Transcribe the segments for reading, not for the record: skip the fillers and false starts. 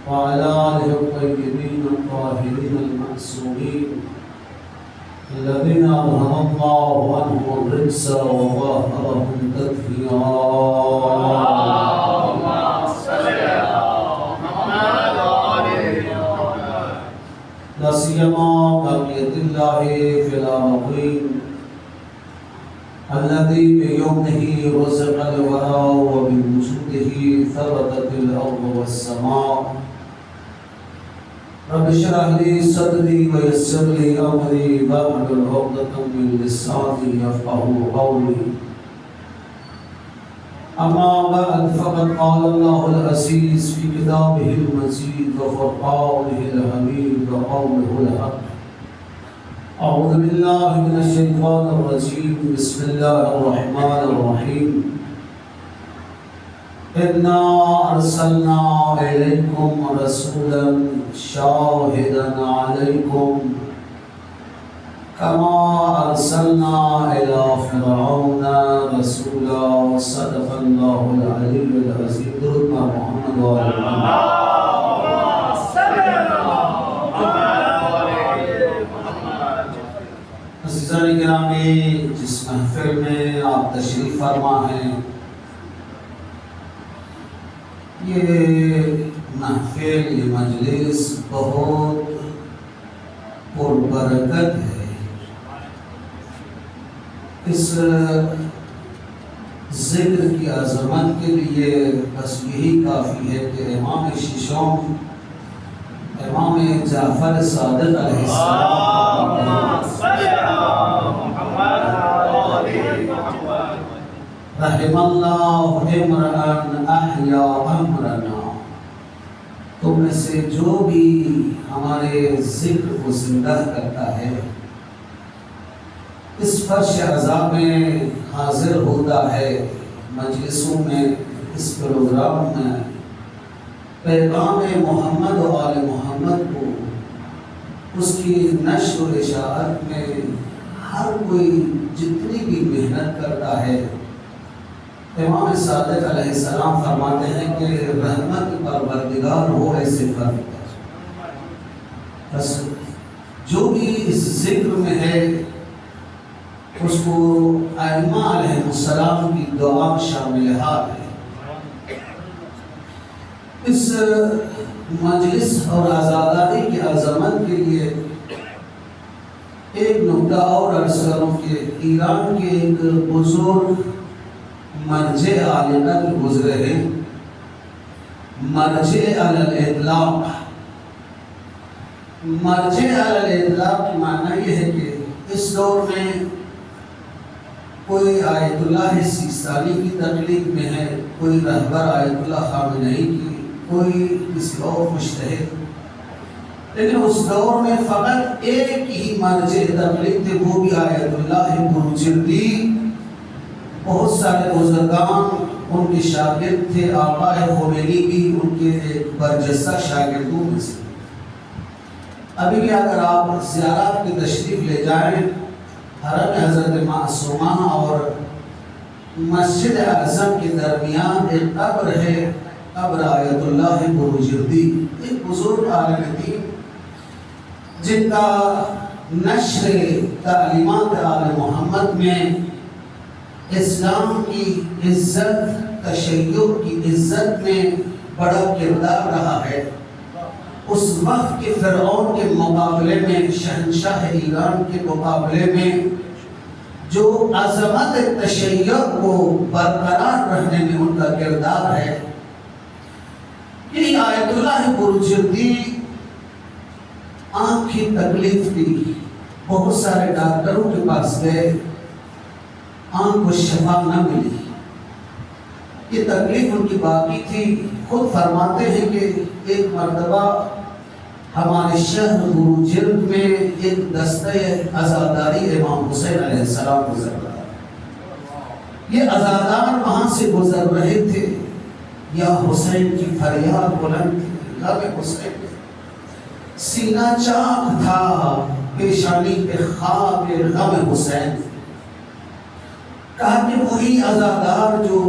وعلى آله الطيبين الطاهرين المعصومين الذين أذهب الله عنهم الرجس وطهرهم تطهيرا. اللهم صل على محمد وآل محمد. لا سيما بقية الله في الأرضين الذي بيمنه رزق الورى وبوجوده ثبتت الأرض والسماء. رب اشرح لي صدري ويسر لي أمري واحلل عقدة من لساني يفقهوا قولي. أما بعد فقد قال الله العزيز في كتابه المجيد وفرقانه الحميد وقوله الحق. أعوذ بالله من الشيطان الرجيم. بسم الله الرحمن الرحيم. إنا أرسلنا إليكم رسولا شاهدا عليكم كما أرسلنا إلى فرعون رسولا. صدق الله العلي العظيم. درود مع محمد وآل محمد. عزیزان گرامی، جس محفل میں آپ تشریف فرما ہیں، یہ محفل، یہ مجلس بہت پربرکت ہے. اس ذکر کی عظمت کے لیے بس یہی کافی ہے کہ امام شیشوں، امام جعفر صادق علیہ السلام رحم اللہ امرأن احیا امرنا، تم میں سے جو بھی ہمارے ذکر کو زندہ کرتا ہے، اس فرش عزا میں حاضر ہوتا ہے، مجلسوں میں، اس پروگرام میں پیغام محمد و آل محمد کو اس کی نشر و اشاعت میں ہر کوئی جتنی بھی محنت کرتا ہے، امام صادق علیہ السلام فرماتے ہیں کہ رحمت پروردگار ہو ایسے فرد پر. بس جو بھی اس ذکر میں ہے اس کو ائمہ علیہ السلام کی دعا شامل حال ہے. اس مجلس اور آزاداری کی عظمت کے لیے ایک نکتہ اور عرض کروں کہ ایران کے ایک بزرگ مرجع عالمہ گزرے ہیں، مرجع علی الاطلاق. مرجع علی الاطلاق کی معنی یہ ہے کہ اس دور میں کوئی آیت اللہ سیستانی کی تخلیق میں ہے، کوئی رہبر آیت اللہ خامنئی کی، کوئی کسی اور مجتہد، لیکن اس دور میں فقط ایک ہی مرجع تخلیق تھے، وہ بھی آیت اللہ بروجردی. بہت سارے بزرگان ان کے شاگرد تھے، آقا خمینی بھی ان کے ایک برجستہ شاگردوں میں سے. ابھی بھی اگر آپ زیارات کی تشریف لے جائیں، حرم حضرت معصومہ اور مسجد اعظم کے درمیان ایک قبر ہے، قبر آیت اللہ بروجردی، ایک بزرگ عالم دین جن کا نشر تعلیمات آل محمد میں اسلام کی عزت، تشیع کی عزت میں بڑا کردار رہا ہے. اس وقت کے فرعون کے مقابلے میں، شہنشاہ ایران کے مقابلے میں جو عظمت تشیع کو برقرار رکھنے میں ان کا کردار ہے، یہ آیت اللہ بروجردی آنکھ کی تکلیف تھی، بہت سارے ڈاکٹروں کے پاس گئے، آنکھ کو شفا نہ ملی، یہ تکلیف ان کی باقی تھی. خود فرماتے ہیں کہ ایک مرتبہ ہمارے شہر بروجرد میں ایک دستہ عزاداری امام حسین علیہ السلام گزر رہا. یہ عزادار وہاں سے گزر رہے تھے، یا حسین کی فریاد بلند تھی، لب حسین سینہ چاک تھا، پیشانی پہ خاک غم حسین. کہا کہ وہی عزادار جو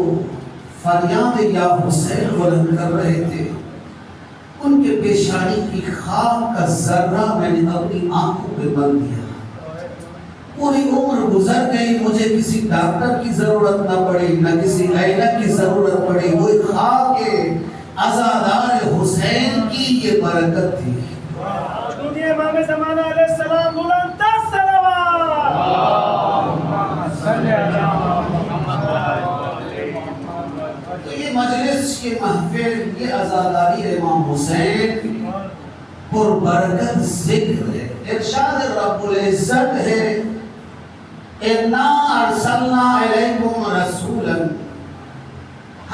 فریاد یا حسین بلند کر رہے تھے، ان کے کے پیشانی کی خاک کا ذرہ میں نے اپنی آنکھوں پہ بند دیا، پوری عمر گزر گئی، مجھے کسی ڈاکٹر کی ضرورت نہ پڑی، نہ کسی عینک کی ضرورت پڑی، وہی خاک عزادار حسین کی یہ برکت تھی۔ امام زمانہ علیہ السلام بلند صلوات۔ تو یہ مجلس، یہ محفل، یہ عزاداری امام حسین پر برکت ذکر ہے۔ ارشاد رب العزت ہے اِنَّا أَرْسَلْنَا إِلَيْكُمْ رَسُولًا،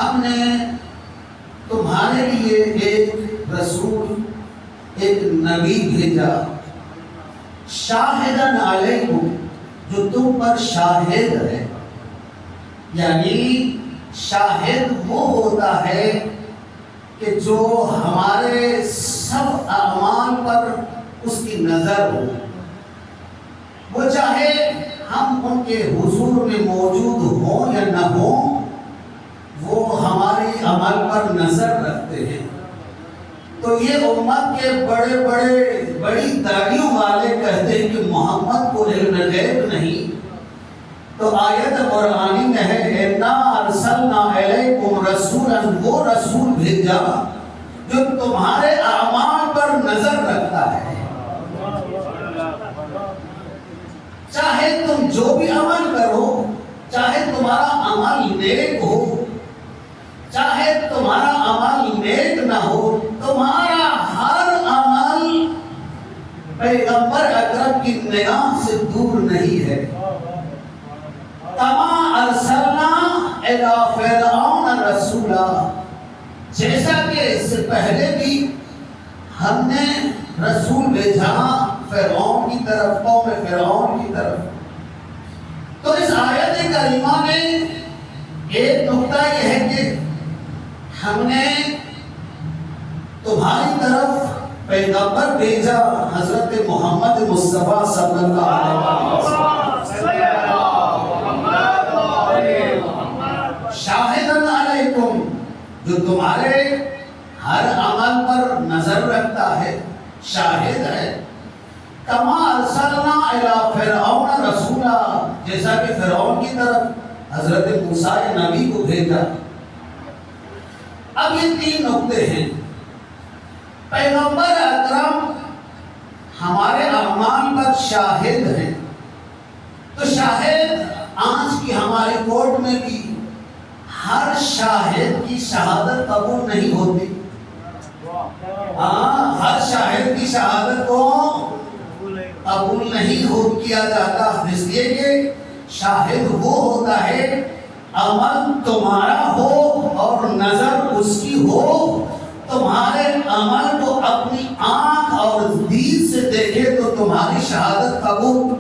ہم نے تمہارے لیے ایک رسول، ایک نبی بھیجا، شاہداً علیکم، جو تم پر شاہد ہے۔ یعنی شاہد وہ ہوتا ہے کہ جو ہمارے سب اعمال پر اس کی نظر ہو، وہ چاہے ہم ان کے حضور میں موجود ہوں یا نہ ہوں، وہ ہمارے عمل پر نظر رکھتے ہیں۔ تو یہ امت کے بڑی داڑھیوں والے کہتے ہیں کہ محمد کو علم غیب نہیں، تو آیت قرآنی میں ہے اِنَّا أَرْسَلْنَا إِلَيْكُمْ رَسُولًا، وہ رسول بھیجا جو تمہارے اعمال پر نظر رکھتا ہے۔ چاہے تم جو بھی عمل کرو، چاہے تمہارا عمل نیک ہو، چاہے تمہارا عمل نیک نہ ہو، تمہارا ہر عمل پیغمبر اکرم کی نگاہ سے دور نہیں ہے۔ کما ارسلنا الی فرعون رسولا، جیسا کہ اس سے پہلے بھی ہم نے رسول بھیجا فرعون کی طرف، قوم فرعون کی طرف۔ تو اس آیت کریمہ میں ایک نقطہ یہ ہے کہ ہم نے تمہاری طرف پیغمبر بھیجا، حضرت محمد مصطفیٰ صلی اللہ علیہ وسلم، شاہداً علیکم، جو تمہارے ہر عمل پر نظر رکھتا ہے، شاہد ہے۔ کما ارسلنا الی فرعون رسولا، جیسا کہ فرعون کی طرف حضرت موسیٰ نبی کو بھیجا۔ اب یہ تین نقطے ہیں۔ پیغمبر اکرم ہمارے اعمال پر شاہد ہیں، تو شاہد آج کی ہماری کورٹ میں بھی ہر شاہد کی شہادت قبول نہیں ہوتی۔ ہر شاہد کی شہادت کو قبول نہیں کیا جاتا، اس لیے کہ شاہد وہ ہوتا ہے عمل تمہارا ہو اور نظر اس کی ہو، تمہارے عمل کو اپنی آنکھ اور دید سے دیکھے تو تمہاری شہادت قبول۔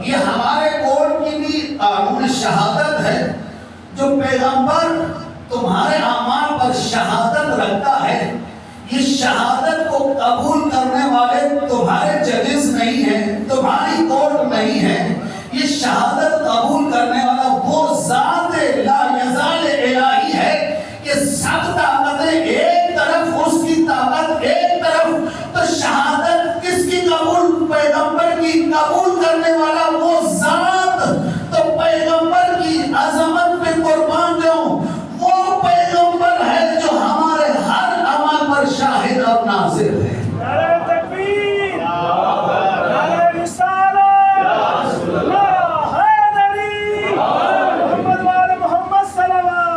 یہ ہمارے کورٹ کی بھی قانون شہادت ہے۔ جو پیغمبر تمہارے اعمال پر شہادت رکھتا ہے، یہ شہادت کو قبول کرنے والے تمہارے ججز نہیں ہیں، تمہاری کورٹ نہیں ہے۔ یہ شہادت قبول کرنے والا وہ ذات لا یزال الہی ہے کہ سب طاقتیں ایک طرف، اس کی طاقت ایک طرف، تو شہادت کس کی قبول؟ پیغمبر کی قبول کرنے والا وہ ذات۔ تو پیغمبر کی عظمت پہ قربان جاؤں، وہ پیغمبر ہے جو ہمارے ہر عمل پر شاہد اور ناظر ہے۔ نعرہ تکبیر، نعرہ رسالت، نعرہ حیدری، محمد وآل محمد صلوات۔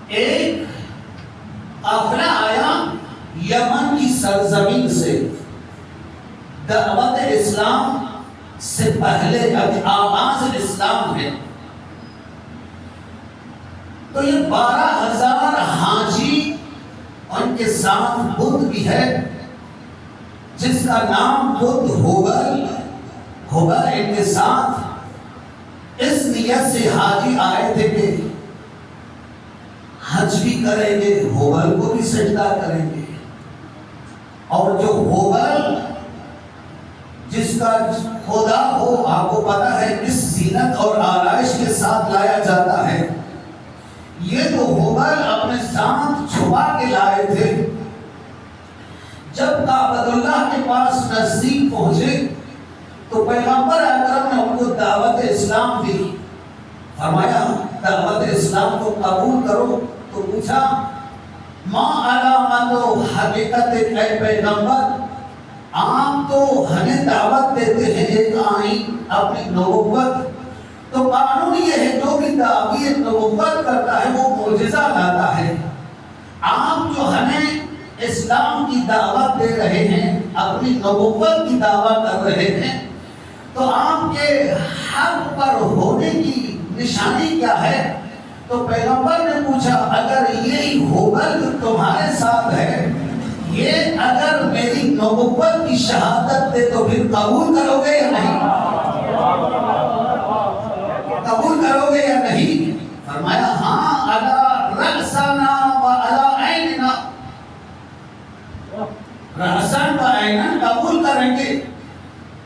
ایک قافلہ آیا یمن کی سرزمین سے، دعوت اسلام سے پہلے جب آغاز اسلام ہے، تو یہ 12,000 حاجی، ان کے ساتھ بدھ بھی ہے جس کا نام بدھ ہوگل ان کے ساتھ اس نیت سے حاجی آئے تھے کہ حج بھی کریں گے، ہوگل کو بھی سجدہ کریں گے، اور جو ہوگل جس کا خدا ہو آپ کو پتا ہے کس زینت اور آرائش کے ساتھ لایا جاتا ہے. یہ تو ہوبل اپنے ساتھ چھپا کے لائے تھے. جب کعبۃ اللہ کے پاس نزدیک پہنچے تو پیغمبر اکرم نے ان کو دعوت اسلام دی. فرمایا دعوت اسلام کو قبول کرو. تو پوچھا ما علامت و حقیقت اے پیغمبر، آپ تو ہمیں دعوت دیتے ہیں ایک آئین اپنی نبوت، تو قانون یہ ہے جو بھی دعوی نبوت کرتا ہے وہ معجزہ لاتا ہے. آپ جو ہمیں اسلام کی دعوت دے رہے ہیں، اپنی نبوت کی دعوت کر رہے ہیں، تو آپ کے حق پر ہونے کی نشانی کیا ہے؟ تو پیغمبر نے پوچھا اگر یہی ہوبل تمہارے ساتھ ہے، یہ اگر میری نبوت کی شہادت دے تو پھر قبول کرو گے یا نہیں؟ قبول کرو گے یا نہیں؟ فرمایا ہاں علی رأسنا و علی عیننا، رأسن و عینن قبول کریں گے.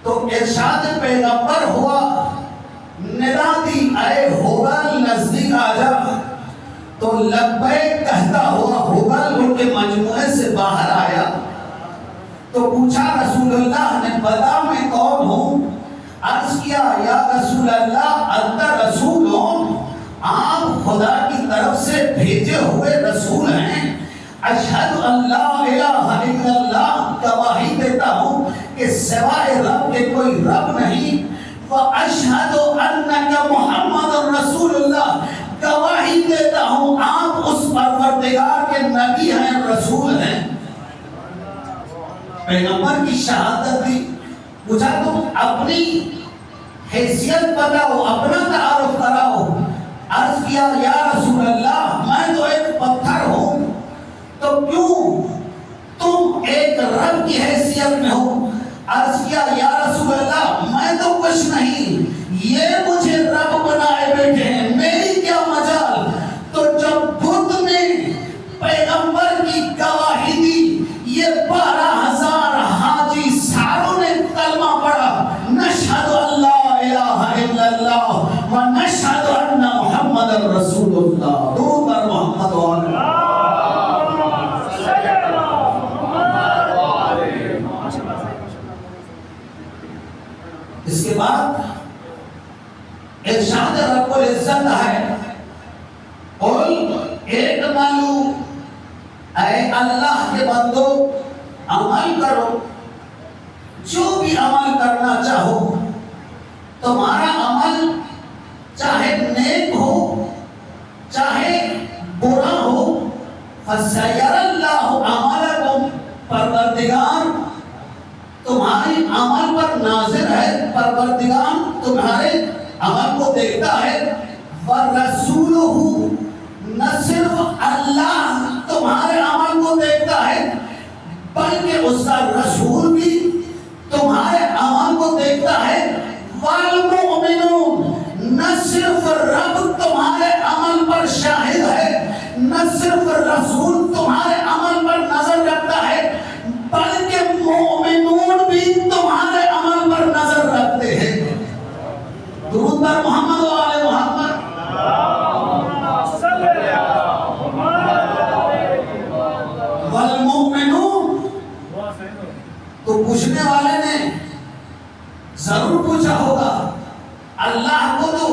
تو ارشاد پیغمبر ہوا ندا دی اے ہوبل نزدیک آ جا. تو لبیک کہتا ہوا ہوبل ان کے مجموعے سے باہر آیا. تو پوچھا رسول اللہ نے بتا میں کون ہوں؟ عرض کیا یا رسول اللہ انت رسول ہوں، آپ خدا کی طرف سے بھیجے ہوئے رسول ہیں. اشہد ان لا الہ الا اللہ، گواہی دیتا ہوں کہ سوائے رب کے کوئی رب نہیں. واشہد انک محمد رسول اللہ، گواہی دیتا ہوں آپ اس پروردگار کے نبی ہیں، رسول ہیں. پیغمبر کی شہادت دی. پوچھا تم اپنی حیثیت بتاؤ، اپنا تعارف کراؤ. عرض کیا یا رسول اللہ میں تو ایک پتھر ہوں، تو کیوں تم ایک رب کی حیثیت میں ہو؟ عرض کیا یا رسول اللہ میں تو کچھ نہیں، یہ مجھے رب بنائے بیٹھے ہیں، میری کیا مجال. تو جب بدھ نے پیغمبر کی گواہی دی، یہ 12,000 حاجی ساروں نے کلمہ پڑھا، نشہد ان لا الہ الا اللہ و نشہد ان محمد رسول اللہ. درود بر محمد و آلہ. اس کے بعد ارشاد رب العزت ہے قل اعملوا، اے اللہ کے بندو عمل کرو، جو بھی عمل کرنا چاہو. تمہارا عمل چاہے نیک ہو چاہے برا ہو، فَسَيَرَ اللَّهُ عَمَلَكُمْ، پروردگار تمہاری عمل پر ناظر ہے، پروردگار تمہارے عمل کو دیکھتا ہے. وَرَسُولُهُ، نہ صرف اللہ تمہارے عمل کو دیکھتا ہے بلکہ اس کا رسول بھی تمہارے عمل کو دیکھتا ہے. وَالْمُؤْمِنُونَ، نہ صرف رب تمہارے عمل پر شاہد ہے، نہ صرف رسول تمہارے عمل پر نظر رکھتا ہے بلکہ مومنون بھی تمہارے عمل پر نظر رکھتے ہیں. درود بر محمد و آل محمد. والمؤمنون، تو پوچھنے والے نے ضرور پوچھا ہوگا. اللہ کو تو،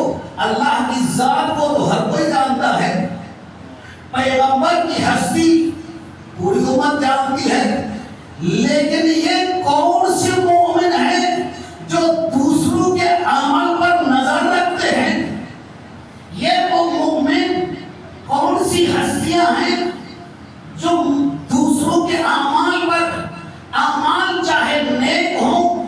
اللہ کی ذات کو تو ہر کوئی جانتا ہے، پیغمبر کی ہستی پوری امت جانتی ہے، لیکن یہ کون سے مومن ہیں جو دوسروں کے عمل پر نظر رکھتے ہیں؟ یہ وہ مومن کون سی ہستیاں ہیں جو دوسروں کے اعمال پر، اعمال چاہے نیک ہوں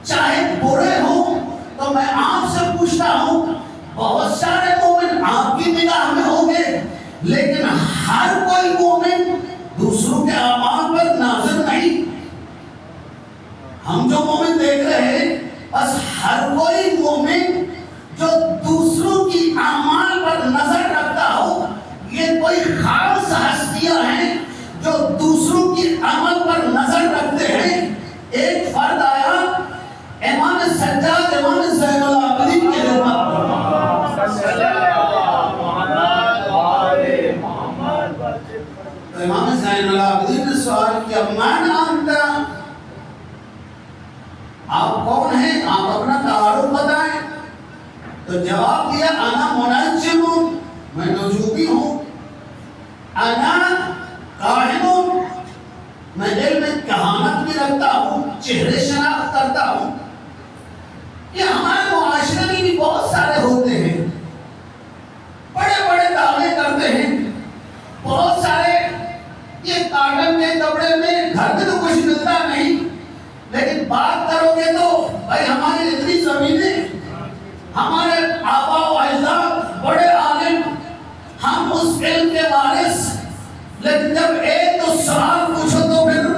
چاہے برے ہوں؟ تو میں آپ سے پوچھتا ہوں، بہت سارے مومن آپ کی نگاہ میں ہوں گے لیکن ہر کوئی مومن دوسروں کے اعمال پر ناظر نہیں. ہم جو مومن دیکھ رہے ہیں بس ہر کوئی مومن جو دوسروں کی اعمال پر نظر رکھتا ہو، یہ کوئی خاص ہستیاں ہیں جو دوسروں کی عمل پر نظر رکھتے ہیں. ایک فرد آیا کیا من انت، آپ کون ہیں، آپ اپنا تعارف بتائیں. تو جواب دیا انا منجم، میں نجومی ہوں. انا کاہن، میں علم کہانت بھی رکھتا ہوں، چہرے شناخت کرتا ہوں. یہ ہمارے معاشرے میں بھی بہت سارے ہوتے ہیں، بڑے بڑے دعوے کرتے ہیں، بہت سارے یہ کاٹن کے کپڑے میں گھر میں تو کچھ ملتا نہیں، لیکن بات کرو گے تو بھائی ہماری اتنی زمینیں، ہمارے آبا و اجداد بڑے عالم، ہم اس علم کے وارث. لیکن جب ایک تو سوال پوچھو تو پھر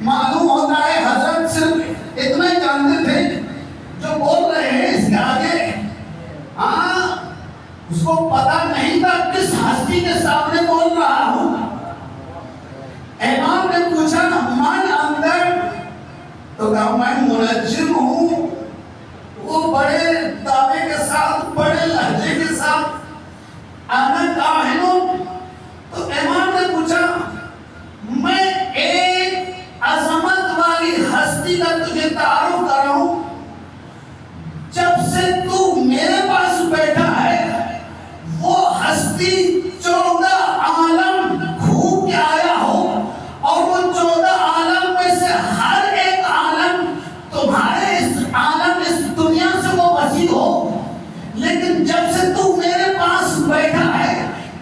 معلوم ہوتا ہے حضرت صرف اتنا ہی جانتے تھے، جو بول رہے ہیں اس کے آگے اس کو پتا نہیں تھا کس ہستی کے سامنے بول رہا ہوں. امام نے پوچھا من اندر، تو کہا میں منجم ہوں. وہ بڑے دعوے کے ساتھ، بڑے لہجے کے ساتھ انا کاہن. تو امام نے پوچھا میں ایک عظمت والی ہستی کا تجھے تعارف کر رہا ہوں. جب سے تو میرے پاس بیٹھا ہے وہ ہستی 14 عالم گھوم کے آیا ہو، اور وہ 14 عالم میں سے ہر ایک عالم تمہارے اس عالم اس دنیا سے وہ وسیع ہو. لیکن جب سے تو میرے پاس بیٹھا ہے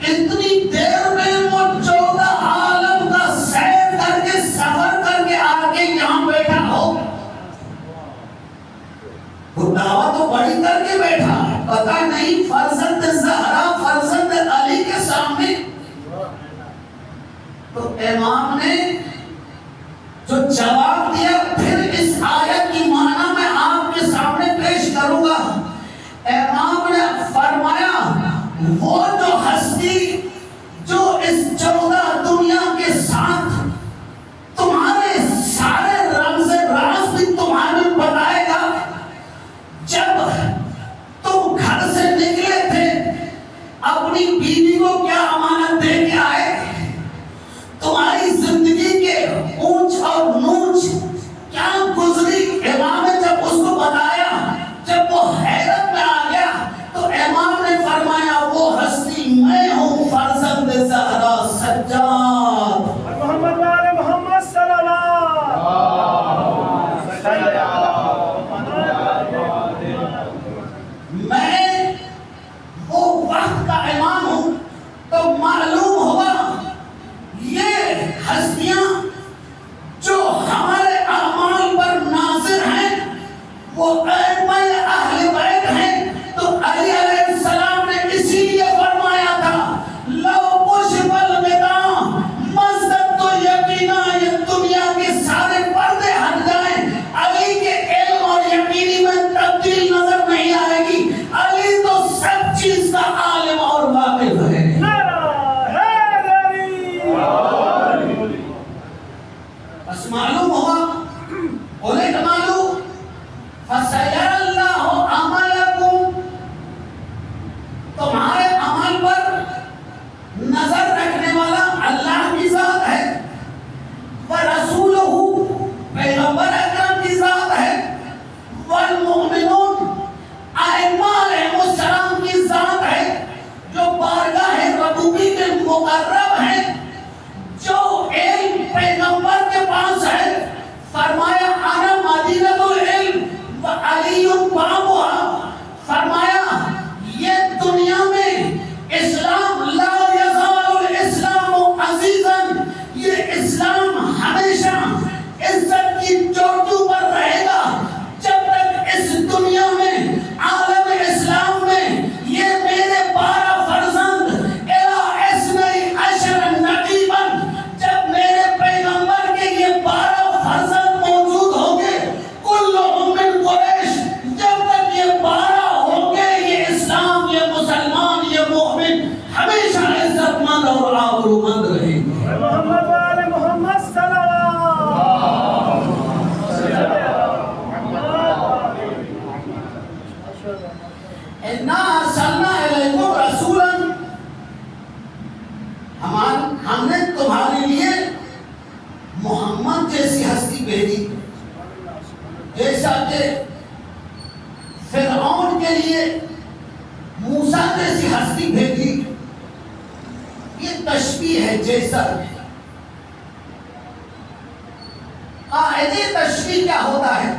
اتنی دیر میں وہ 14 عالم کا سیر کر کے سفر کر کے آگے یہاں بیٹھا ہو. وہ دعویٰ تو بڑی کر کے بیٹھا، پتہ نہیں فرزند زہرا فرزند علی کے سامنے. تو امام نے جو جواب دیا پھر اس آیت کی معنی میں آپ کے سامنے پیش کروں گا. امام نے فرمایا وہ جو ہستی جو اس 14 دنیا کے ساتھ تمہارے سارے رمز راز بھی تمہارے بتائے گا. جب تم گھر سے نکلے تھے اپنی بیوی کو کیا امانت دے کے آئے، تمہاری زندگی کے اونچ اور نوچ کیا گزری. امام نے جب اس کو بتایا، جب وہ حیرت میں آ گیا تو امام نے فرمایا وہ ہستی میں ہوں، فرزند زہرا سجاد. محمد وآل محمد صلی اللہ. میں وہ وقت کا امام ہوں. تو معلوم ہوا یہ ہستیاں جو ہمارے اعمال پر ناظر ہیں وہ ائمہ اہل بیت ہیں. تو علی علیہ السلام نے اسی لیے فرمایا تھا لو کشف الغطاء مزدت تو یقینا، یہ دنیا کے سارے پردے ہٹ جائیں علی کے علم اور یقینی میں تبدیل نظر نہیں آئے گی. علی تو سب چیز کا عالم اور واقف ہے. بس معلوم ہوا بولے کہ معلوم فَسَيَرَ اللَّهُ عَمَلَكُمْ، تمہارے عمل پر نظر رکھنے والا اللہ کی ذات ہے، وَرَسُولُهُ پیغمبر اکرم کی ذات ہے، وَالْمُؤْمِنُونَ ائمہ علیہ السلام کی ذات ہے جو بارگاہ ربوبی کے مقرب ہیں. جو علم پیغمبر کے پاس ہے فرمایا انا مدینۃ العلم وعلی بابها. فرمایا یہ دنیا میں اسلام لا یزال الاسلام عزیزا، یہ اسلام ہمیشہ عزت کی چوٹیوں پر رہے گا جب تک اس دنیا میں عالم اسلام میں یہ میرے 12 فرزند الی اثنی عشر نقیبا، جب میرے پیغمبر کے یہ 12 فرزند موجود ہوں گے کلہم من قریش، جب تک یہ 12 ہوں گے یہ اسلام، یہ مسلمان، یہ مومن ہمیشہ عزت مند اور آبرومند رہیں گے. محمد وآل محمد صلی اللہ. اِنَّا أَرْسَلْنَا إِلَيْكُمْ رَسُولًا، ہم نے تمہارے لیے جیسی ہستی بھیجی. یہ تشبیہ ہے جیسا. قاعدے تشبیہ کیا ہوتا ہے؟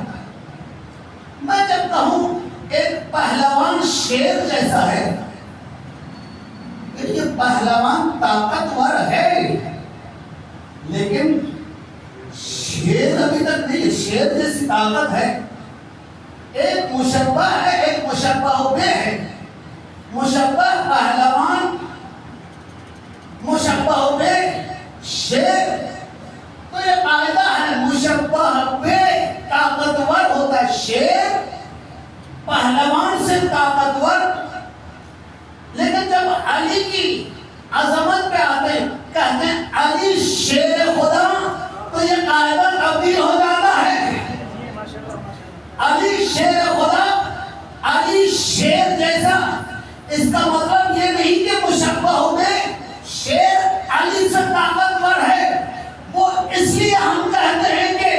میں جب کہوں ایک پہلوان شیر جیسا ہے، یہ پہلوان طاقتور ہے لیکن شیر ابھی تک نہیں. شیر جیسی طاقت ہے. ایک مشبہ ہے، ایک مشبہ بہ ہے. مشبہ پہلوان، مشبہ بہ شیر. تو یہ قاعدہ ہے، مشبہ بہ طاقتور ہوتا ہے، شیر پہلوان سے طاقتور. لیکن جب علی کی عظمت پہ آتے ہیں، کہتے ہیں علی شیر خدا، تو یہ قاعدہ تبدیل ہو جاتا ہے. علی شیر خدا، علی شیر جیسا. اس کا مطلب یہ نہیں کہ مشبہ میں شیر علی سے طاقتور ہے. وہ اس لیے ہم کہتے ہیں کہ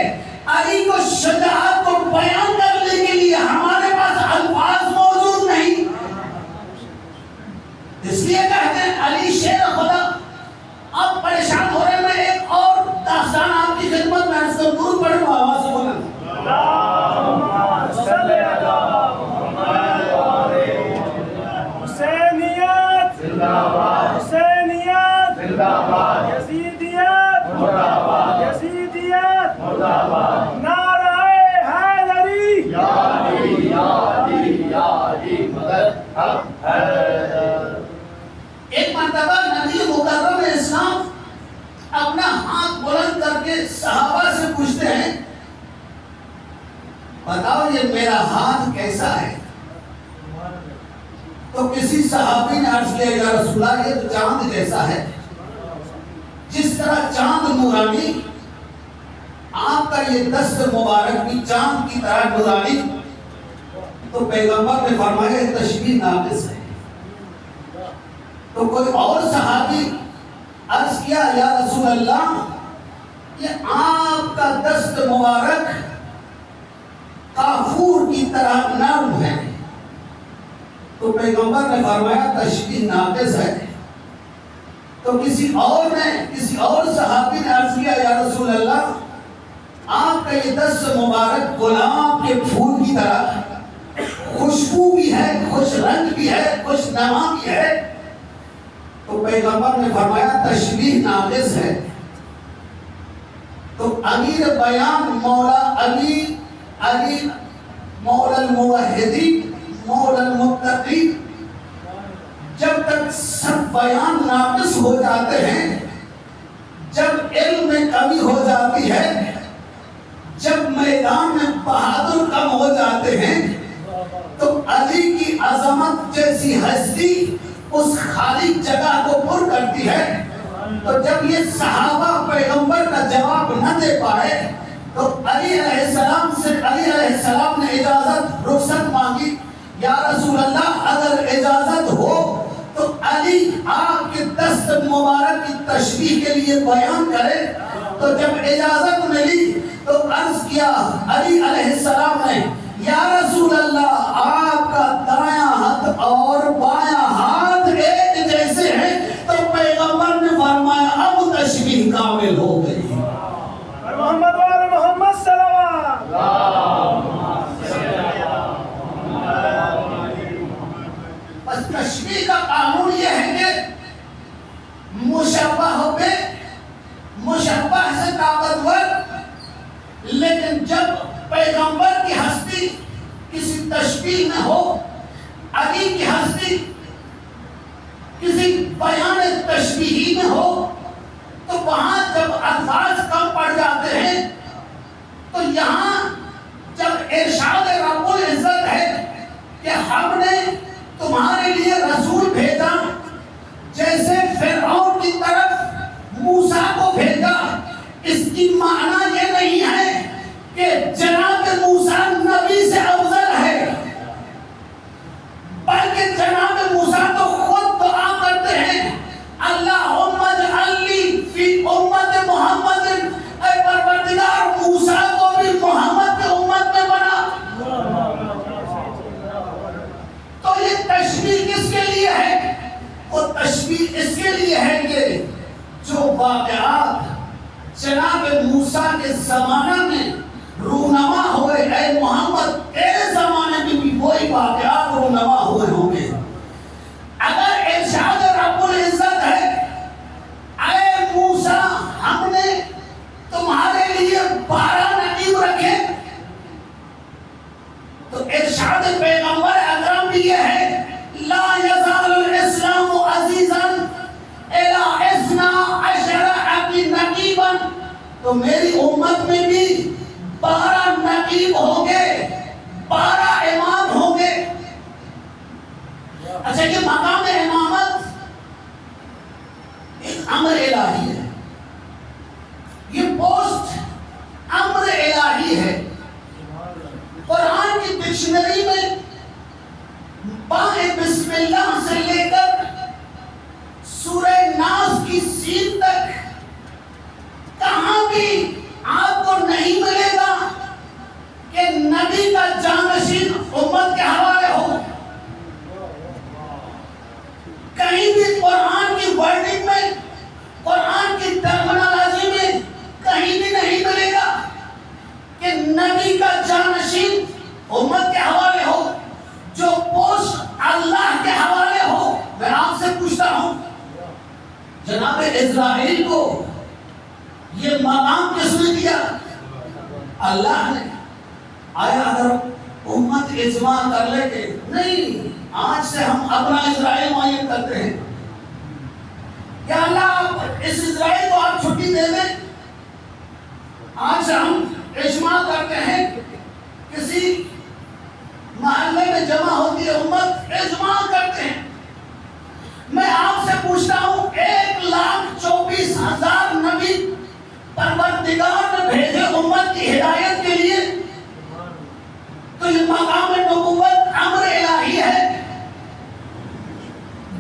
علی کو شجاعت کو بیان کرنے کے لیے ہمارے پاس الفاظ موجود نہیں، اس لیے کہتے ہیں علی شیر خدا. آپ پریشان ہو رہے. میں ایک اور داستان آپ کی خدمت میں عرض کروں. درود پڑھیں، آواز سے بولیں. حسینیت زندہ باد، حسینیت زندہ باد، یزیدیت مرد آباد، یزیدیت مرد آباد. نعرہ حیدری، یا علی یا علی یا علی مدد حق ہے. ایک مرتبہ نبی مکرم اسلام اپنا ہاتھ بلند کر کے صحابہ سے پوچھتے ہیں، بتاؤ یہ میرا ہاتھ کیسا ہے؟ تو کسی صحابی نے عرض کیا، یا رسول اللہ یہ تو چاند جیسا ہے. جس طرح چاند نورانی، آپ کا یہ دست مبارک بھی چاند کی طرح نورانی. تو پیغمبر نے فرمایا تشبیہ ناقص ہے. تو کوئی اور صحابی عرض کیا، یا رسول اللہ یہ آپ کا دست مبارک کافور کی طرح نرم ہے. تو پیغمبر نے فرمایا تشبیہ ناقص ہے. تو کسی اور صحابی نے عرض کیا، یا رسول اللہ آپ کا یہ دست مبارک گلاب کے پھول کی طرح خوشبو بھی ہے، خوش رنگ بھی ہے، خوش نما بھی ہے. تو پیغمبر نے فرمایا تشبیہ ناقص ہے. تو امیر بیان مولا علی مولا الموحدین مولا المتقی، جب تک سب بیان ناقص ہو جاتے ہیں، جب علم میں کمی ہو جاتی ہے، جب میدان میں بہادر کم ہو جاتے ہیں، تو علی کی عظمت جیسی ہستی اس خالی جگہ کو پر کرتی ہے. تو جب یہ صحابہ پیغمبر کا جواب نہ دے پائے تو علی علیہ السلام نے اجازت رخصت مانگی. یا رسول اللہ اگر اجازت ہو تو علی آپ کے دست مبارک کی تشبیہ کے لیے بیان کرے. تو جب اجازت ملی تو عرض کیا علی علیہ السلام نے، یا رسول اللہ آپ کا دایاں ہاتھ اور بایاں ہاتھ ایک جیسے ہیں. تو پیغمبر نے فرمایا اب تشبیہ کامل ہو گئی. محمد وعلی محمد صلوات. بس تشبیہ کا قانون یہ ہے کہ مشبہ سے طاقتور، لیکن جب پیغمبر کی ہستی کسی تشبیہ میں ہو، علی کی ہستی کسی بیان تشبیہی میں ہو، تو وہاں جب الفاظ کم پڑ جاتے ہیں تو یہاں جب ارشاد رب العزت ہے کہ ہم نے تمہارے لیے رسول بھیجا، جیسے فرعون کی طرف موسیٰ کو بھیجا، اس کی معنی یہ نہیں ہے کہ جناب موسیٰ نبی سے افضل ہے، بلکہ جناب موسیٰ تو خود دعا کرتے ہیں، اللہم اجعلنی فی امت محمد، اے پروردگار موسیٰ کو بھی محمد کے امت میں بنا. تو یہ تشبیہ کس وہ تشبیہ اس کے لیے ہے کہ جو واقعات جناب موسیٰ کے زمانہ میں رونما ہوئے، اے محمد تیرے زمانے میں بھی وہی واقعات رونما ہوئے ہوں گے۔ اگر ارشاد رب العزت ہے اے موسیٰ ہم نے تمہارے لیے 12 نقیب رکھے، تو ارشاد پیغمبر اکرم بھی یہ ہے لا یزال الاسلام عزیزا الی 12 نقیبا، تو میری امت میں بھی 12 نقیب ہوں گے، 12 امام ہوں گے۔ اچھا یہ مقام امامت ایک امر الہی ہے، یہ پوسٹ امر الہی ہے۔ قرآن کی ڈکشنری میں بائیں بسم اللہ سے لے کر سورہ ناس کی سین تک کہاں بھی آپ کو نہیں ملے گا کہ نبی کا جانشین امت کے حوالے ہو۔ کہیں بھی قرآن کی ورڈنگ میں، قرآن کی ٹرمنالوجی میں کہیں بھی نہیں ملے گا کہ نبی کا جانشین امت کے حوالے ہو، جو پوسٹ اللہ کے حوالے ہو۔ میں آپ سے پوچھتا ہوں جناب اسرائیل کو یہ مقام کس نے دیا؟ اللہ نے۔ آیا اگر امت اجماع کر لے کہ نہیں آج سے ہم اپنا اسرائیل معین کرتے ہیں، یا اللہ آپ اس اسرائیل کو آپ چھٹی دے دیں، آج سے ہم اجماع کرتے ہیں، کسی محلے میں جمع ہوتی ہے امت، اجماع کرتے ہیں۔ میں آپ سے پوچھتا ہوں 1,24,000 نبی پروردگار نے بھیجے امت کی ہدایت کے لیے، تو یہ مقام نبوت امر الہی ہے۔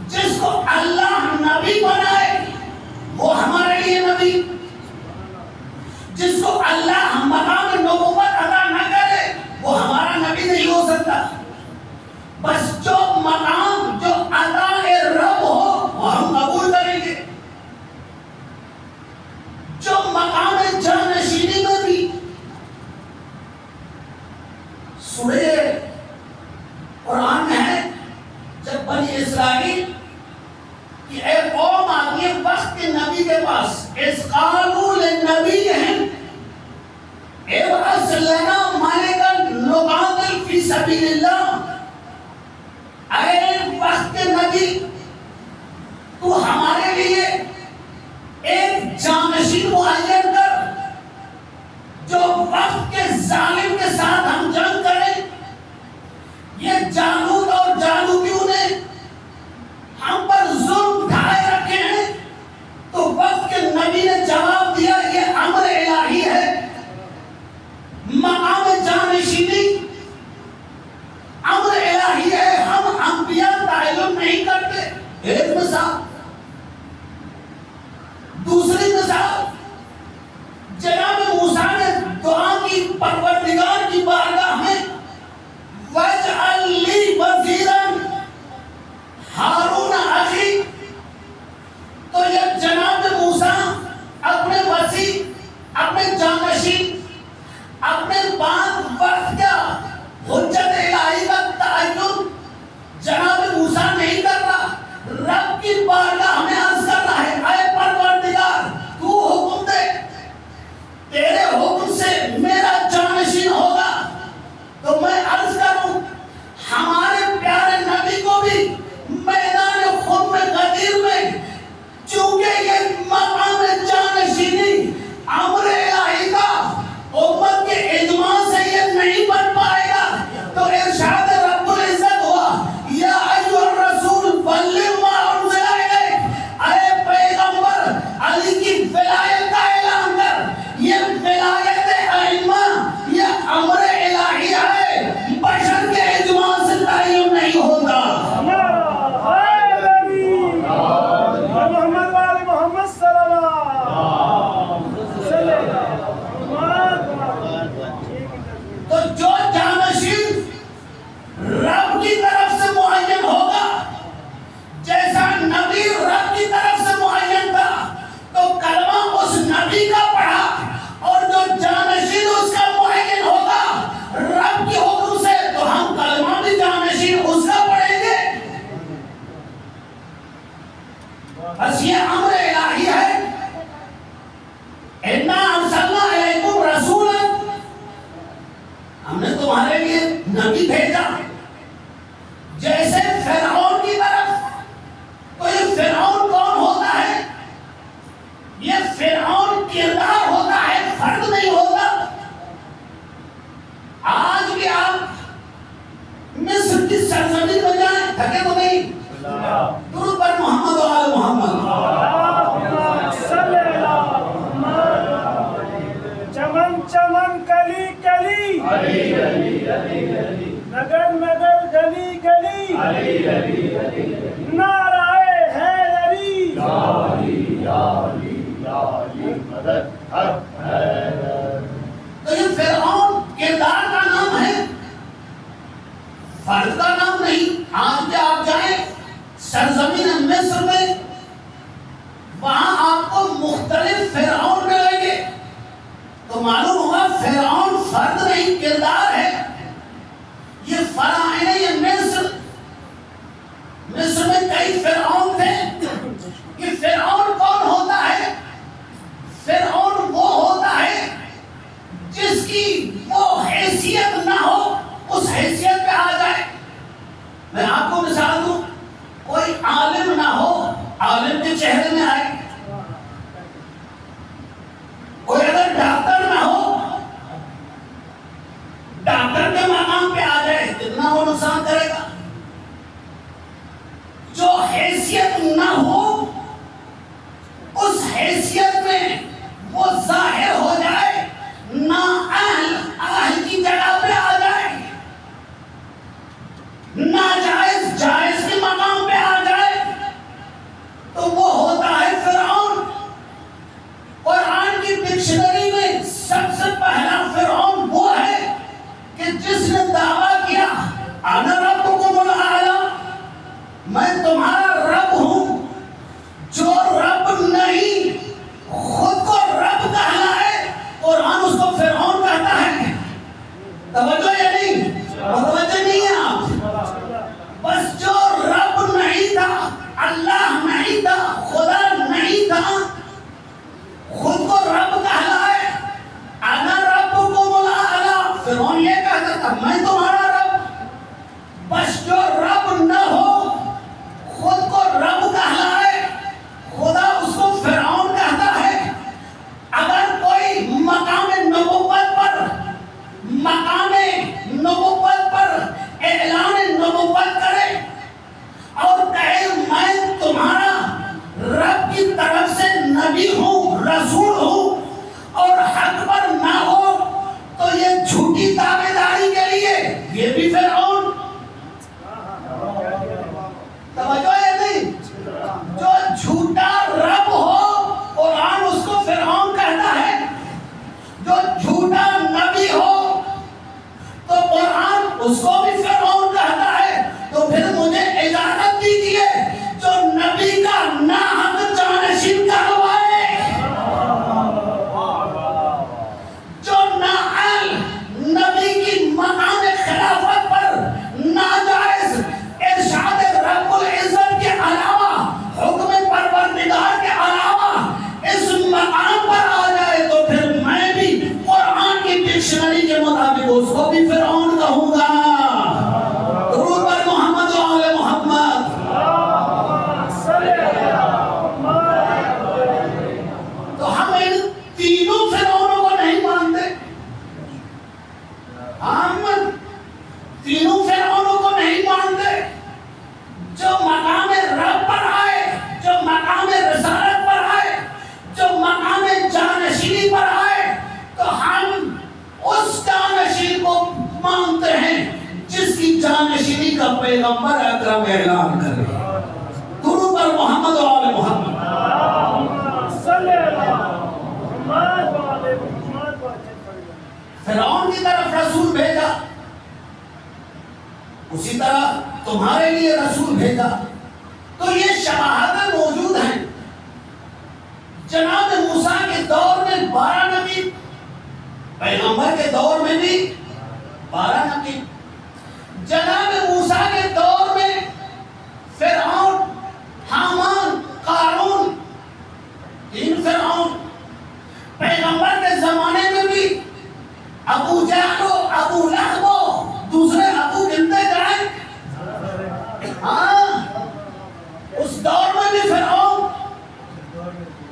جس کو اللہ نبی بنائے وہ ہمارے لیے نبی، جس کو اللہ مقام نبوت عطا نہ کرے وہ ہمارا نبی نہیں ہو سکتا۔ بس جو مقام جو عطا رب ہو وہ ہم قبول کریں گے۔ جو مقام جانشینی میں بھی سورہ قرآن میں ہے، جب بنی اسرائیل کی ایک قوم آتی ہے وقت کے نبی کے پاس، اِذْ قَالُوا لِلنَّبِيِّهِمْ ابعث لنا ملکا نقاتل فی سبیل اللہ، اے وقت کے نبی تو ہمارے لیے ایک جانشین معین کر جو وقت کے ظالم کے ساتھ ہم جنگ کریں۔ یہ جالوت اور جالوتیوں نے ہم پر ظلم ڈھائے رکھے ہیں، تو وقت کے نبی نے جواب دیا یہ امر الہی ہے۔ مقام جانشینی امر الہی ہے، ہم انبیاء تعلق نہیں کرتے۔ بس یہ امر الہی ہے، اِنَّا أَرْسَلْنَا إِلَيْكُمْ رَسُولًا، ہم نے تمہارے لیے نبی بھیجا جیسے فرعون کی طرف۔ تو یہ فرعون کون ہوتا ہے؟ یہ فرعون کردار ہوتا ہے، فرد نہیں ہوتا۔ آج بھی آپ مصر کی سرزمین میں جائیں، تھکے تو نہیں؟ درود پر محمد و آل محمد۔ چمن چمن کلی کلی، نگر نگر گلی گلی، نعرہ حیدری، تو یہ فرعون کردار کا نام ہے، فرد کا نام نہیں۔ آج کے آپ جائیں سرزمین مصر میں، وہاں آپ کو مختلف فرعون ملیں گے، تو معلوم ہوگا فرعون فرد نہیں، کردار ہے۔ یہ فراعنہ، یہ مصر میں کئی فرعون تھے۔ یہ فرعون کون ہوتا ہے؟ فرعون وہ ہوتا ہے جس کی وہ حیثیت نہ ہو، اس حیثیت پہ آ جائے۔ میں آپ کو مثال دوں، کوئی عالم نہ ہو، عالم کے چہرے میں آئے۔ کوئی اگر ڈاکٹر نہ ہو، ڈاکٹر کے مقام پہ آ جائے، کتنا وہ نقصان کرے گا۔ جو حیثیت نہ ہو، اس حیثیت میں وہ ظاہر ہو جائے، اہل کی جگہ پہ آ جائے، ناجائز جائز کے مقام پہ آ جائے، تو وہ ہوتا ہے فرعون۔ قرآن کی ڈکشنری میں سب سے پہلا فرعون وہ ہے کہ جس نے دعویٰ کیا انا ربکم الاعلی، میں تمہارا رب ہوں۔ جو رب نہیں، خود کو رب کہلائے، قرآن اس کو فرعون کہتا ہے۔ توجہ یا نہیں؟ متوجہ نہیں ہے آپ؟ بس جو رب نہیں تھا، اللہ نہیں تھا، خدا نہیں تھا، خود کو رب کہلائے، انا ربکم الاعلی، فرعون یہ کہتا تھا میں تمہارا رب۔ بس جو رب نہ ہو، خود کو رب کہلائے، خدا اس کو فرعون کہتا ہے۔ اگر کوئی مقام نبوت پر اعلان نبوت کرے اور کہے میں تمہارا رب کی طرف سے نبی ہوں، رسول ہوں، اور حق پر نہ ہو، تو یہ جھوٹی تابعداری کے لیے یہ بھی فرعون۔ توجہ ہے نہیں؟ جو جھوٹا رب ہو، قرآن اس کو فرعون کہتا ہے۔ جو جھوٹا نبی ہو، تو قرآن اس کو بھی فرعون کہتا ہے۔ تو پھر مجھے اجازت دیجیے جو نبی کا ناحق جانشین کہلوائے، جو نااہل نبی کی مقام خلافت پر ناجائز ارشاد رب العزت کے علاوہ، حکم پروردگار کے علاوہ اس مقام پر آ جائے، تو پھر میں بھی قرآن کی ڈکشنری کے مطابق اس کو بھی فرعون کہوں گا۔ درود پر محمد و آل محمد۔ تو ہم ان تینوں فرعونوں کو نہیں مانتے، ہم تینوں فرعونوں کو نہیں مانتے۔ جو مقام رب پر آئے، جو مقام رسالت پر آئے، جو مقام جانشینی پر آئے، تو ہم اس جانشین کو مانتے ہیں جس کی جانشینی کا پیغمبر اکرم اعلان کرے۔ درود پر محمد و آل محمد۔ فرعون کی طرف رسول بھیجا، اسی طرح تمہارے لیے رسول بھیجا۔ تو یہ شواہدیں موجود ہیں۔ جناب موسیٰ کے دور میں 12 نبی، پیغمبر کے دور میں بھی 12 نبی۔ جناب موسیٰ کے دور میں فرعون، حامان، قارون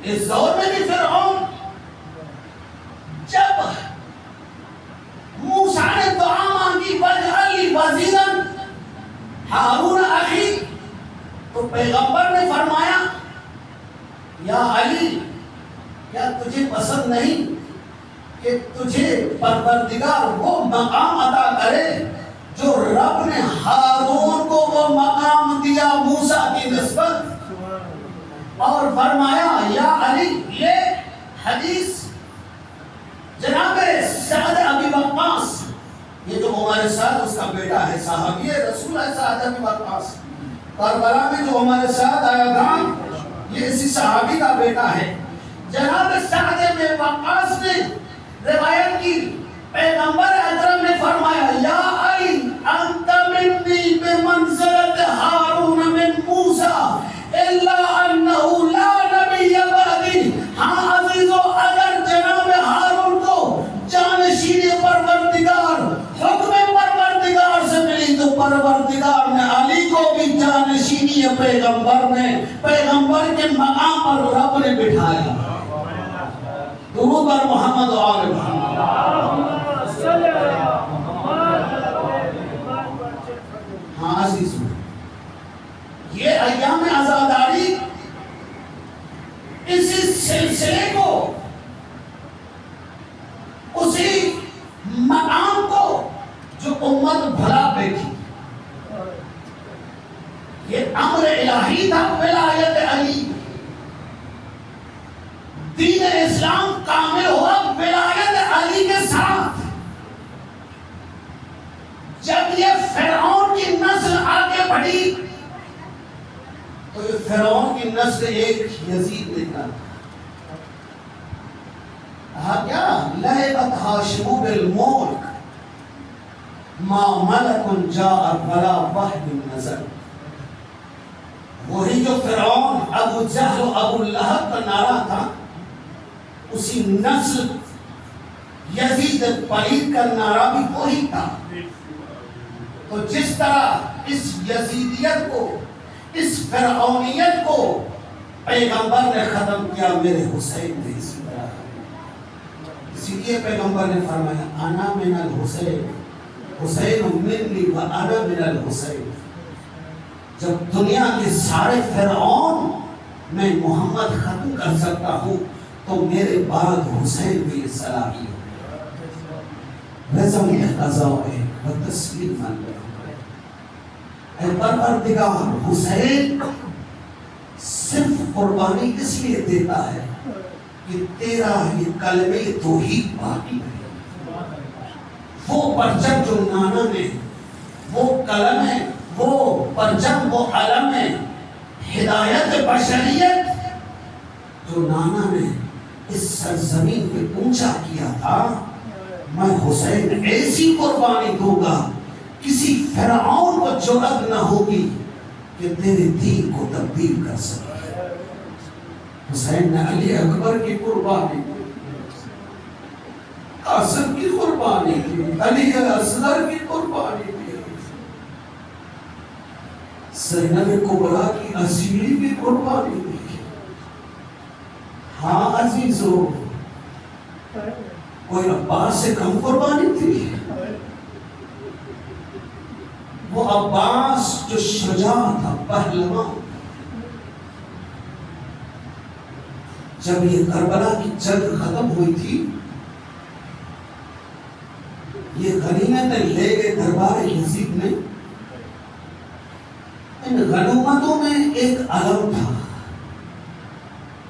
اس دور میں بھی فرعون جب موسیٰ نے دعا مانگی وَاجْعَلْ لِي وَزِيرًا ہارون اخی، تو پیغمبر نے فرمایا یا علی، کیا تجھے پسند نہیں کہ تجھے پروردگار وہ مقام عطا کرے جو رب نے ہارون کو وہ مقام دیا موسیٰ کی نسبت؟ اور فرمایا یا علی، یہ حدیث جناب سعد ابی وقاص، یہ جو ہمارے ساتھ اس کا بیٹا ہے، صحابی رسول ہے سعد ابی وقاص، کربلا میں جو ہمارے ساتھ آیا تھا، یہ اسی صحابی کا بیٹا ہے۔ جناب سعد ابی وقاص نے روایت کی، پیغمبر اکرم نے فرمایا یا علی انت منی بمنزلت ہارون من موسیٰ الا انہ لا نبی بعدی۔ ہاں عزیزو، اگر جناب ہارون کو جانشین پروردگار، حکم پروردگار سے ملی تو پروردگار نے علی کو بھی جانشینی پیغمبر کے مقام پر رب نے بٹھایا۔ درود بر محمد و آل محمد۔ ہاں عزیزو، یہ ایام عزاداری اسی سلسلے کو، اسی مقام کو جو امت بھلا بیٹھی، یہ امر الہی تھا ولایت علی، دین اسلام کامل ہوا ولایت علی کے ساتھ۔ جب یہ فرعون کی نسل آگے بڑھی تو یہ فرعون کی نسل ایک یزید نے کہا کیا لعبت ہاشم بالملک ما ملک جاء ولا وحی نزل۔ وہی جو فرعون ابو جہل و ابو لہب کا نعرہ تھا، اسی نسل یزید پلید کا نعرہ بھی وہی تھا۔ تو جس طرح اس یزیدیت کو، اس فرعونیت کو پیغمبر نے ختم کیا، میرے حسین نے اسی طرح۔ اسی لیے پیغمبر نے فرمایا انا من الحسین حسین منی و انا من الحسین۔ جب دنیا کے سارے فرعون میں محمد ختم کر سکتا ہوں تو میرے بعد حسین بھی یہ صلاحیت رضم قضاء و تسلیم اے پروردگار، حسین صرف قربانی اس لیے دیتا ہے کہ تیرا یہ کلمہ توحید باقی ہے۔ وہ پرچم جو نانا نے، وہ قلم ہے، وہ پرچم، وہ علم ہے، ہدایت بشریت جو نانا نے اس سرزمین پہ اونچا کیا تھا، میں حسین ایسی قربانی دوں گا کسی فرعون کو جرأت نہ ہوگی کہ تیرے دین کو تبدیل کر سکے۔ حسین نے علی اکبر کی قربانی کی، قاسم کی قربانی کی، علی اصغر کی قربانی کی، زینب کبریٰ کی اسیری کی قربانی کی۔ ہاں عزیزو، کوئی عباس سے کم قربانی تھی؟ وہ عباس جو شجاع تھا، پہلوان، جب یہ کربلا کی جنگ ختم ہوئی تھی، یہ غنیمتیں لے گئے دربار یزید میں۔ ان غنیمتوں میں ایک علم تھا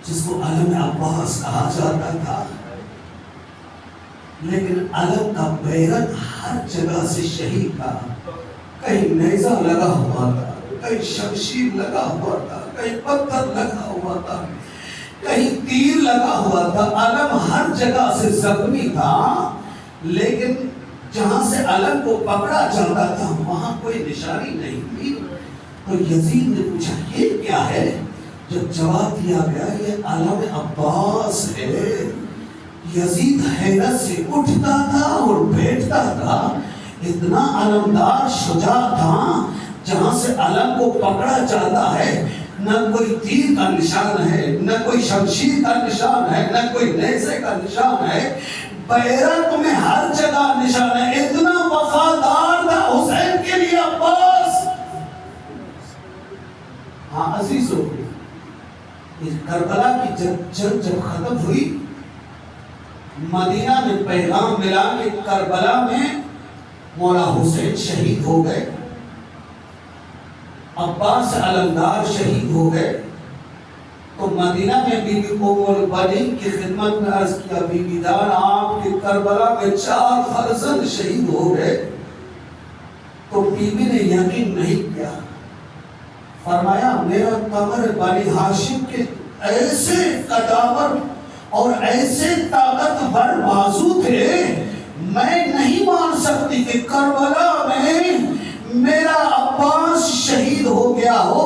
جس کو علم عباس کہا جاتا تھا، لیکن علم کا بیرن ہر جگہ سے شہید تھا۔ کہیں نیزہ لگا ہوا تھا، کہیں شمشیر لگا ہوا تھا، کہیں پتھر لگا ہوا تھا، کہیں تیر لگا ہوا تھا۔ علم ہر جگہ سے زخمی تھا، لیکن جہاں سے علم کو پکڑا جاتا تھا وہاں کوئی نشانی نہیں تھی۔ تو یزید نے پوچھا یہ کیا ہے؟ جب جواب دیا گیا یہ علم عباس ہے۔ یزید حیرت سے اٹھتا تھا اور بیٹھتا تھا، اتنا علمدار شجاع تھا، جہاں سے علم کو پکڑا جاتا ہے نہ کوئی تیر کا نشان ہے، نہ کوئی شمشیر کا نشان ہے، نہ کوئی نیزے کا نشان ہے، بیرق میں ہر جگہ نشان ہے۔ اتنا وفادار تھا حسین کے لیے عباس۔ ہاں عزیزو، کربلا کی جنگ جب ختم ہوئی، مدینہ میں پیغام ملا کہ کربلا میں مولا حسین شہید ہو گئے، عباس علمدار شہید ہو گئے۔ تو مدینہ میں بی بی ام البنین کی خدمت میں عرض کیا، بی بی جان آپ کے کربلا میں 4 فرزند شہید ہو گئے۔ تو بی بی نے یقین نہیں کیا، فرمایا میرا قمر بنی ہاشم کے ایسے قدامت اور ایسے طاقتور بازو تھے، میں نہیں مان سکتی کہ کربلا میں میرا عباس شہید ہو گیا ہو۔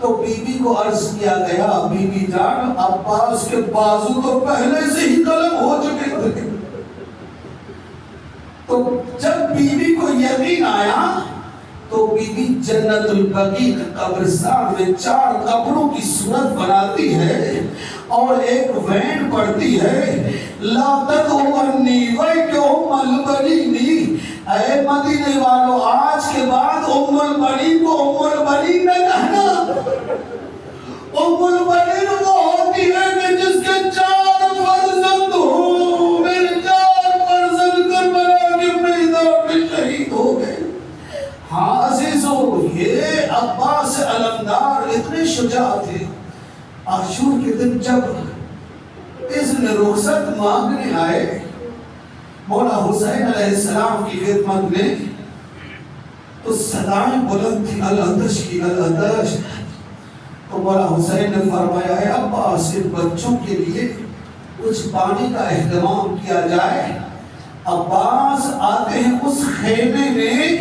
تو بی بی کو عرض کیا گیا، بی بی جان عباس کے بازو تو پہلے سے ہی قلم ہو چکے تھے۔ تو جب بی بی کو یقین آیا تو بی بی جنت البقیع قبرستان میں 4 قبروں کی صورت بناتی ہے اور ایک وین پڑھتی ہے، لا تدعونی ویک ام البنین، اے مدینے والو آج کے بعد ام البنین کو ام البنین نہ کہنا۔ ام البنین وہ ہوتی ہے کہ جس کے 4 فرزند ہوں، میرے 4 فرزند کربلا کے میدان میں شہید ہو گئے۔ ہاں عزیزو، یہ عباس علمدار اتنے شجاع تھے، عاشور کے دن جب اذن رخصت مانگنے آئے مولا حسین علیہ السلام کی خدمت میں، تو صدائیں بلند تھی، العطش کی العطش۔ تو مولا حسین نے فرمایا ہے عباس ان بچوں کے لیے کچھ پانی کا اہتمام کیا جائے۔ عباس آتے ہیں اس خیمے میں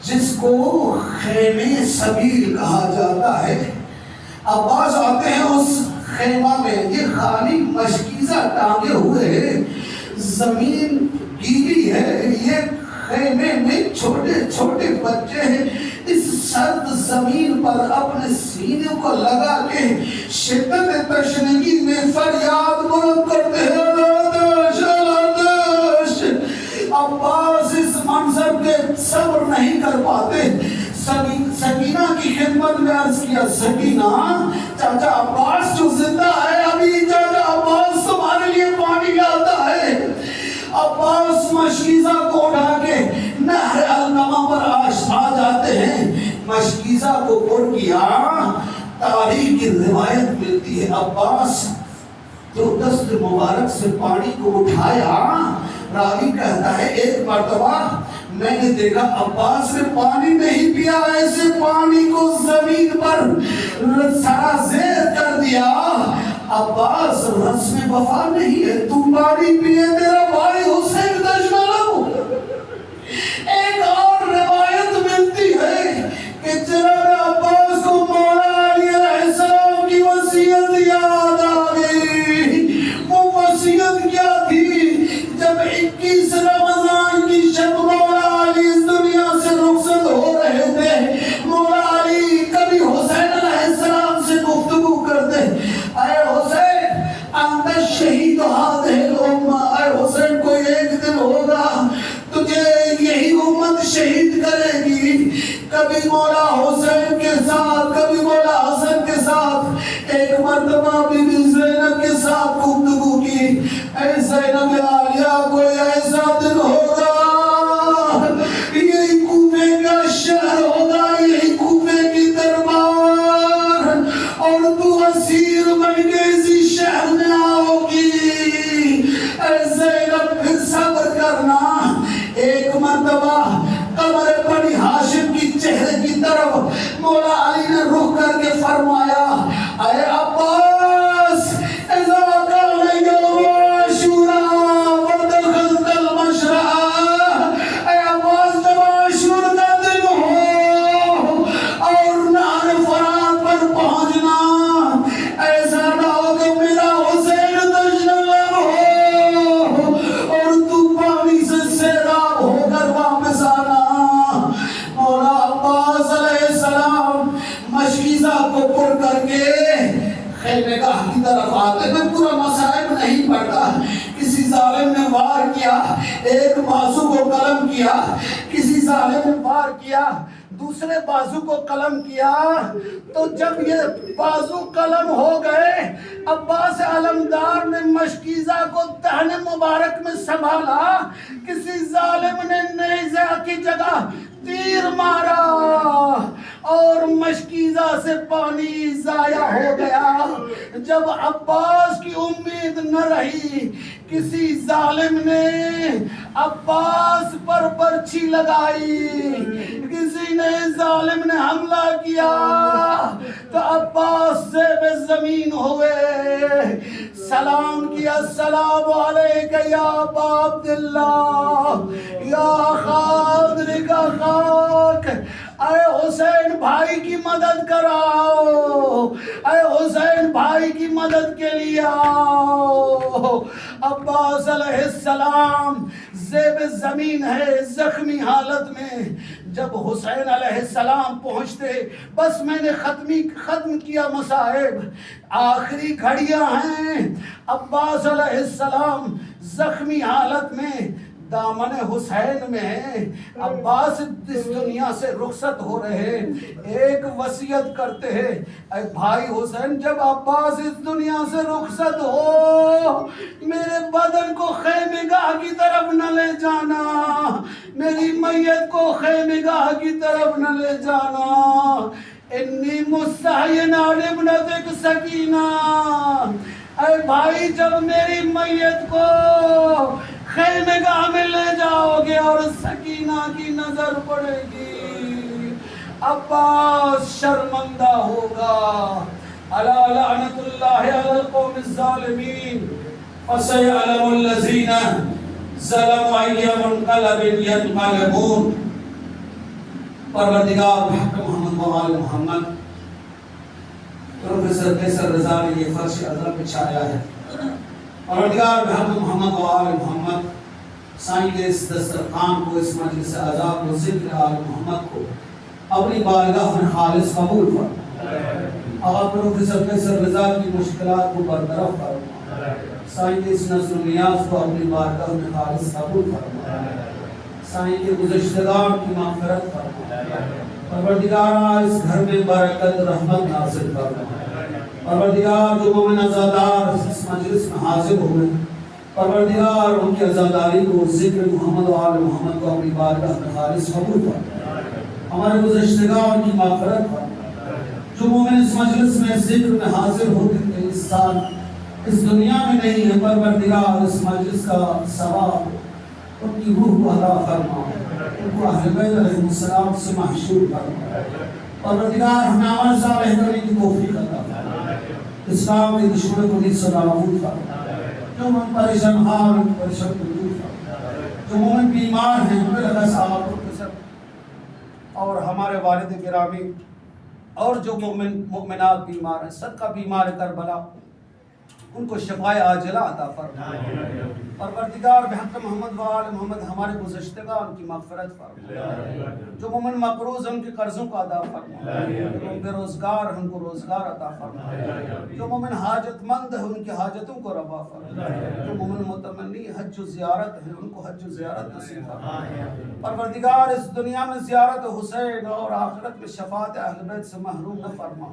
جس کو خیمے سبیل کہا جاتا ہے۔ عباس آتے ہیں اس خیمہ میں، یہ خالی مشکیزہ ٹانگے ہوئے ہیں، زمین گیلی ہے، یہ خیمے میں چھوٹے چھوٹے بچے ہیں، اس سرد زمین پر اپنے سینے کو لگا کے شدت تشنگی میں فریاد بلند کرتے ہیں، العطش العطش۔ عباس اس منظر کے صبر نہیں کر پاتے، سکینہ کی خدمت میں عرض کیا، سکینہ چاچا عباس جو زندہ ہے، ابھی چاچا عباس تمہارے لیے پانی لاتا ہے۔ عباس مشکیزہ کو اٹھا کے نہر النما پر آ جاتے ہیں، مشکیزہ کو پر کیا۔ تاریخ کی روایت ملتی ہے عباس جو دست مبارک سے پانی کو اٹھایا، راوی کہتا ہے ایک مرتبہ میں نے دیکھا عباس نے پانی نہیں پیا، ایسے پانی کو زمین پر سرازیر کر دیا۔ عباس رسم وفا نہیں ہے، تو پانی پیے تیرا بھائی حسین دشمنوں۔ ایک اور روایت ملتی ہے کہ جناب عباس کو مولا علی علیہ السلام کی وصیت یاد آ گئی۔ وہ وصیت کیا تھی؟ جب 21 رمضان کی شب مولا علی اس دنیا سے رخصت ہو رہے تھے، مولا علی کبھی حسین علیہ السلام سے گفتگو کرتے، اے حسین انت شہید ہذہ الامہ، اے حسین کوئی ایک دن ہوگا تجھے یہی امت شہید کرے گی۔ کبھی مولا حسین کے ساتھ، کبھی مولا حسن کے ساتھ، ایک مرتبہ بی بی زینب کے ساتھ گفتگو کی، اے زینب عالیہ کوئی ایسا دن ہوگا، یہی کوفے کا شہر ہوگا، یہی کوفے کی دربار، اور تو اسیر بن کے اسی شہر میں آؤ گی۔ اے زینب پھر صبر کرنا۔ ایک مرتبہ قمر بنی ہاشم کی چہرے کی طرف مولا علی نے رخ کر کے فرمایا، اے عباس اذا کان یوم عاشوراء ودخلت المشرع، اے عباس جب عاشور کا دن ہو اور نہر فرات پر پہنچنا، ایسا نہ ہو کہ میرا حسین دشمن ہو اور تو پانی سے سیراب ہو کر واپس آنا۔ مولا عباس علیہ السلام مشکیزہ خیمے گاہ کی طرف آتے، میں پورا مصائب نہیں پڑھتا، کسی ظالم نے وار کیا، ایک بازو کو قلم کیا، کسی ظالم نے وار کیا، دوسرے بازو کو قلم کیا، تو جب یہ بازو قلم ہو گئے، عباس علمدار نے مشکیزہ کو دہن مبارک میں سنبھالا، کسی ظالم نے نیزہ کی جگہ تیر مارا اور مشکیزہ سے پانی ضائع ہو گیا۔ جب عباس کی امید نہ رہی، کسی ظالم نے عباس پر برچھی لگائی، کسی نے ظالم نے حملہ کیا تو عباس زیب زمین ہوئے، سلام کیا، السلام علیکہ یا ابا عبداللہ یا خادر کا خاک، اے حسین بھائی کی مدد کراؤ، اے حسین بھائی کی مدد کے لیے آؤ۔ عباس علیہ السلام زیب زمین ہے، زخمی حالت میں، جب حسین علیہ السلام پہنچتے، بس میں نے ختم کیا مصائب، آخری گھڑیاں ہیں، عباس علیہ السلام زخمی حالت میں دامن حسین میں ہیں، عباس اس دنیا سے رخصت ہو رہے، ایک وصیت کرتے ہیں، اے بھائی حسین جب عباس اس دنیا سے رخصت ہو، میرے بدن کو خیمے گاہ کی طرف نہ لے جانا، میری میت کو خیمے گاہ کی طرف نہ لے جانا، انی مستحین عن ابنتک سکینہ، اے بھائی جب میری میت کو خیمے گاہ میں لے جاؤ گے اور سکینہ کی نظر پڑے گی، عباس شرمندہ ہوگا، الا لعنت اللہ علی القوم الظالمین فسیعلم الذین ظلموا ای منقلب ینقلبون۔ پروردگار بحق محمد و آل محمد، پروفیسر قیصر رضا نے یہ فرش ازل میں چھایا ہے، پروردگار بحق محمد و آل محمد، سائیں کے اس دسترخوان کو، اس مجلس عذاب و ذکر آل محمد کو اپنی بارگاہ میں خالص قبول فرما، اور پروفیسر قیصر رضا کی مشکلات کو برطرف فرما، سائیں کے اس نظر و نیاز کو اپنی بارگاہ میں خالص قبول فرما، سائیں کے گزشتگان کی مغفرت فرما، پروردگار اس گھر میں برکت رحمت نازل فرما، پروردگار جو مومن عزادار اس مجلس میں حاضر ہوئے، پروردگار ان کی عزاداری کو، ذکر محمد و آل محمد کو اپنی بارگاہ میں خالص قبول فرما، ہمارے گزشتگان کی مغفرت فرما، جو مومن اس مجلس میں ذکر میں حاضر ہوتے تھے اس سال اس دنیا میں نہیں ہے، پروردگار اس مجلس کا ثواب ان کی روح کو عطا فرما، ان کو اہل بیت علیہ السلام سے محشور فرما، پروردگار ہمیں عمل صالح کرنے کی توفیق عطا فرما، اسلام کے دشمنوں کو نیز نابود فرما، جو من پریشان حال ان کو پریشان کو دور فرما، جو مومن بیمار ہیں ان اللہ صاحب اور ہمارے والد گرامی اور جو مومنات بیمار ہیں، صدقہ بیمار کربلا ان کو شفائے عاجلہ عطا فرما، پروردگار بحق محمد و آل محمد ہمارے گزشتگان کی مغفرت فرما، جو مومن مقروض ہیں ان کے قرضوں کو ادا فرما، جو بے روزگار ہیں ان کو روزگار عطا فرما، جو مومن حاجت مند ہیں ان کی حاجتوں کو روا فرما، جو مومن متمنی حج و زیارت ہیں ان کو حج و زیارت نصیب فرما، پروردگار اس دنیا میں زیارت حسین اور آخرت میں شفاعت اہل بیت سے محروم نہ فرما،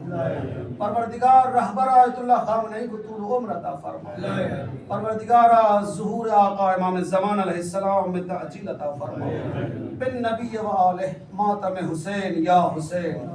پروردگار رہبر آیت اللہ خامنہی کو طول عمر عطا فرما، پروردگار ظہور آقا امام الزمان علیہ السلام میں تعجیل عطا فرما، بن نبی و آلہ ماتم حسین یا حسین۔